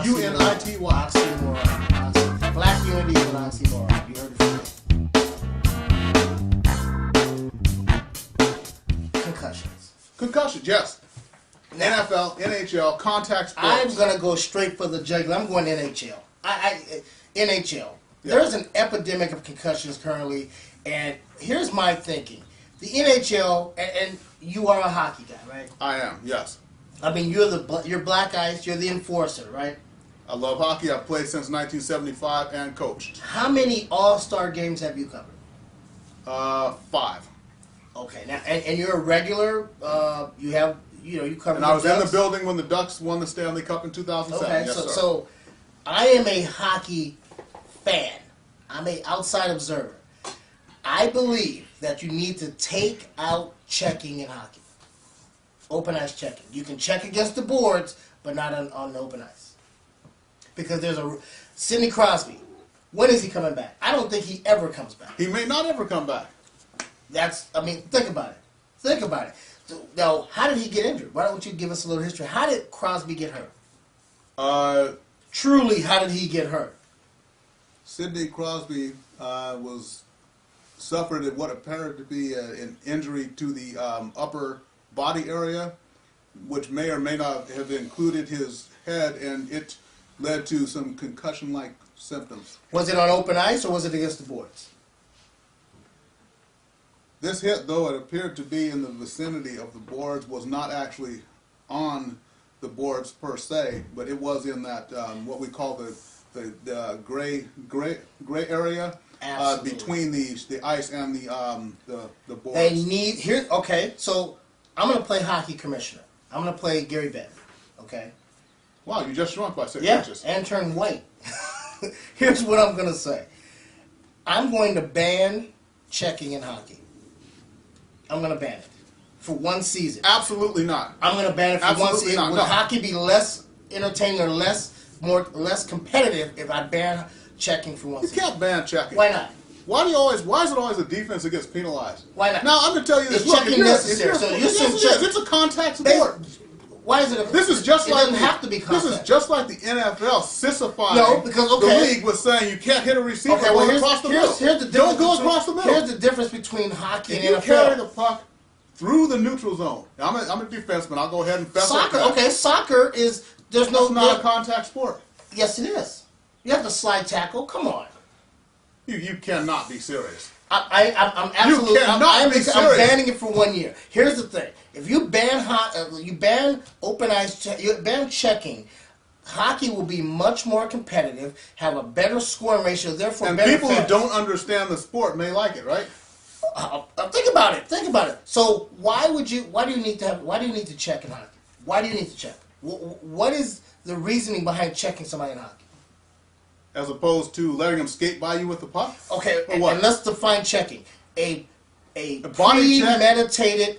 Unity. Oxymoron. Black unity is an oxymoron. You heard it from me. Concussions. Concussions, yes. NFL, NHL, contact sports. I'm going to go straight for the jugular. I'm going NHL. NHL. There's an epidemic of concussions currently, and here's my thinking. The NHL, and you are a hockey guy, right? I am, yes. I mean, you're Black Ice, you're the enforcer, right? I love hockey. I've played since 1975 and coached. How many All-Star games have you covered? 5. Okay, now, and you're a regular, you cover And the I was in the Ducks? building when the Ducks won the Stanley Cup in 2007. Okay, yes, sir. so I am a hockey fan. I'm an outside observer. I believe that you need to take out checking in hockey. Open ice checking. You can check against the boards, but not on the open ice. Because there's Sidney Crosby. When is he coming back? I don't think he ever comes back. He may not ever come back. Think about it. Think about it. So, now, how did he get injured? Why don't you give us a little history? How did Crosby get hurt? Truly, how did he get hurt? Sidney Crosby suffered what appeared to be an injury to the upper body area, which may or may not have included his head, and it led to some concussion-like symptoms. Was it on open ice or was it against the boards? This hit, though it appeared to be in the vicinity of the boards, was not actually on the boards per se, but it was in that what we call the gray area between the ice and the boards. They need here. Okay, so I'm gonna play hockey commissioner. I'm gonna play Gary Bettman. Okay. Wow, you just shrunk by 6 inches. And turned white. Here's what I'm gonna say. I'm going to ban checking in hockey. I'm going to ban it for one season. Absolutely not. I'm going to ban it for one season. Would hockey be less entertaining or less competitive if I ban checking for one season? You can't ban checking. Why not? Why is it always the defense that gets penalized? Why not? Now I'm going to tell you this. Is checking necessary? It's a contact sport. Why is it? This is just like it doesn't have to be contact. This is just like the NFL sissifying the league with saying you can't hit a receiver across the middle. Don't go across the middle. Here's the difference between hockey and NFL. If you carry the puck through the neutral zone, I'm a defenseman. I'll go ahead and fess up. Soccer is It's not a contact sport. Yes, it is. You have to slide tackle. Come on. You cannot be serious. I'm absolutely. I'm banning it for 1 year. Here's the thing: if you ban open ice, you ban checking, hockey will be much more competitive, have a better scoring ratio, therefore and better people fans. who don't understand the sport may like it, right? Think about it. Think about it. So why do you need to check in hockey? Why do you need to check? What is the reasoning behind checking somebody in hockey? As opposed to letting them skate by you with the puck? Okay, and let's define checking. A body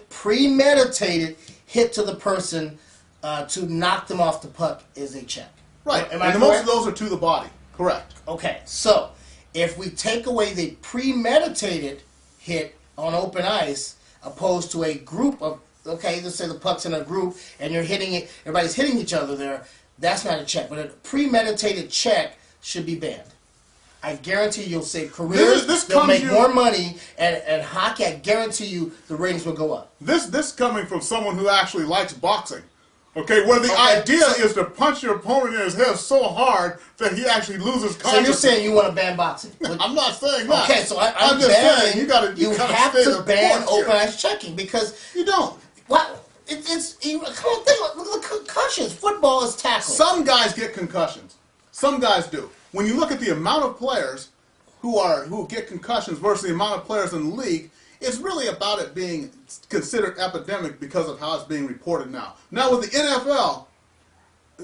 premeditated hit to the person to knock them off the puck is a check. Right, and most of those are to the body. Correct. Okay, so if we take away the premeditated hit on open ice opposed to a group of, let's say the puck's in a group and you're hitting it, everybody's hitting each other there, that's not a check. But a premeditated check should be banned. I guarantee you'll save careers, they'll make more money, and hockey, I guarantee you the ratings will go up. This coming from someone who actually likes boxing. Okay, where the idea is to punch your opponent in his head so hard that he actually loses consciousness. So you're saying you want to ban boxing? I'm not saying that. Okay, so I'm just saying you have to ban open ice checking because you don't. What? Come on, think about look at the concussions. Football is tackling. Some guys get concussions. Some guys do. When you look at the amount of players who get concussions versus the amount of players in the league, it's really about it being considered epidemic because of how it's being reported now. Now with the NFL,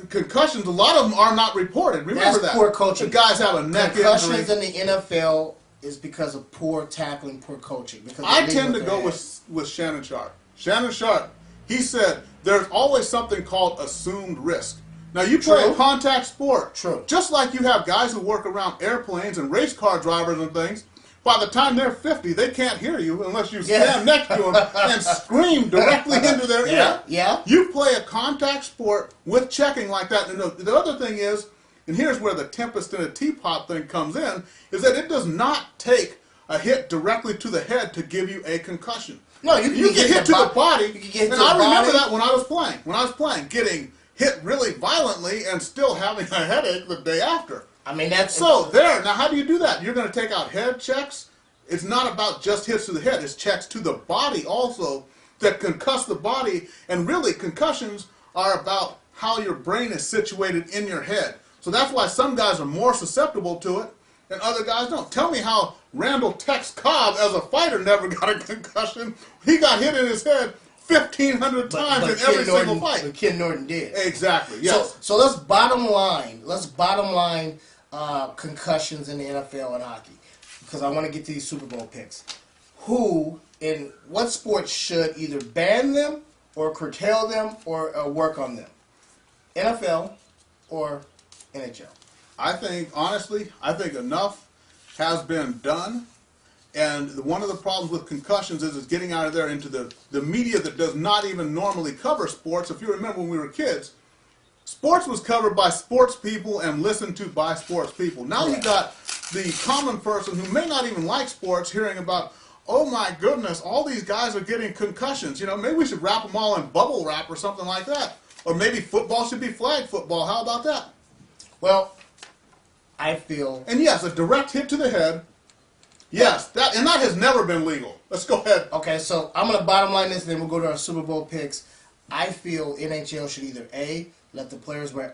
concussions, a lot of them are not reported. Remember That's poor coaching. The guys have a neck concussions injury. in the NFL is because of poor tackling, poor coaching. Because I tend to go with Shannon Sharp. Shannon Sharp, he said there's always something called assumed risk. Now, you play a contact sport. True. Just like you have guys who work around airplanes and race car drivers and things, By the time they're 50, they can't hear you unless you stand next to them and scream directly into their ear. Yeah. You play a contact sport with checking like that. And the other thing is, and here's where the tempest in a teapot thing comes in, is that it does not take a hit directly to the head to give you a concussion. No, you can get hit to the body. You can get hit and to I the remember body. that when I was playing. When I was playing, getting hit really violently and still having a headache the day after. I mean, that's So there. Now, how do you do that? You're going to take out head checks. It's not about just hits to the head. It's checks to the body also that concuss the body. And really, concussions are about how your brain is situated in your head. So that's why some guys are more susceptible to it and other guys don't. Tell me how Randall Tex Cobb, as a fighter, never got a concussion. He got hit in his head 1,500 times in every single fight. But Ken Norton did. Exactly. Yes. So let's bottom line. Concussions in the NFL and hockey, because I want to get to these Super Bowl picks. Who in what sports should either ban them or curtail them or work on them? NFL or NHL? I think, honestly, enough has been done. And one of the problems with concussions is getting out of there into the media that does not even normally cover sports. If you remember when we were kids, sports was covered by sports people and listened to by sports people. Now you got the common person who may not even like sports hearing about, oh my goodness, all these guys are getting concussions. You know, maybe we should wrap them all in bubble wrap or something like that. Or maybe football should be flag football. How about that? Well, I feel... And yes, a direct hit to the head. Yes, that has never been legal. Let's go ahead. Okay, so I'm going to bottom line this, then we'll go to our Super Bowl picks. I feel NHL should either A, let the players wear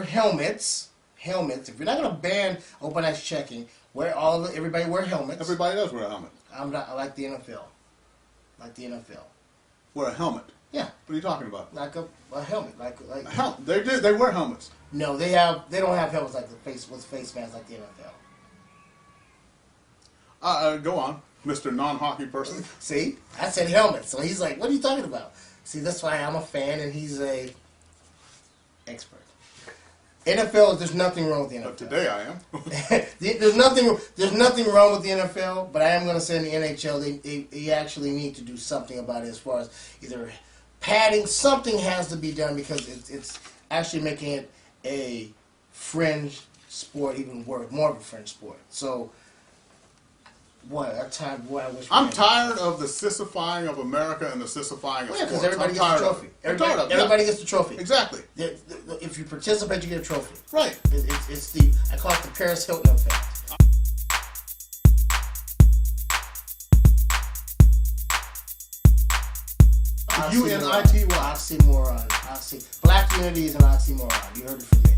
helmets. Helmets. If you're not going to ban open ice checking, everybody wear helmets. Everybody does wear a helmet. I like the NFL. Wear a helmet. Yeah. What are you talking about? Like a helmet. Like a helmet. They wear helmets. No, they don't have helmets like face masks like the NFL. Go on, Mr. Non-hockey person. See, I said helmet, so he's like, "What are you talking about?" See, that's why I'm a fan and he's a expert. NFL, there's nothing wrong with the NFL. But today I am. There's nothing wrong with the NFL, but I am going to say in the NHL, they actually need to do something about it as far as either padding. Something has to be done because it's actually making it a fringe sport, even more of a fringe sport. So. I wish. I'm tired of the sissifying of America and the sissifying of sports. Because everybody gets the trophy. Everybody gets the trophy. Exactly. If you participate, you get a trophy. Right. I call it the Paris Hilton effect. UNITY. Oxymoron. Black unity is an oxymoron. You heard it from me.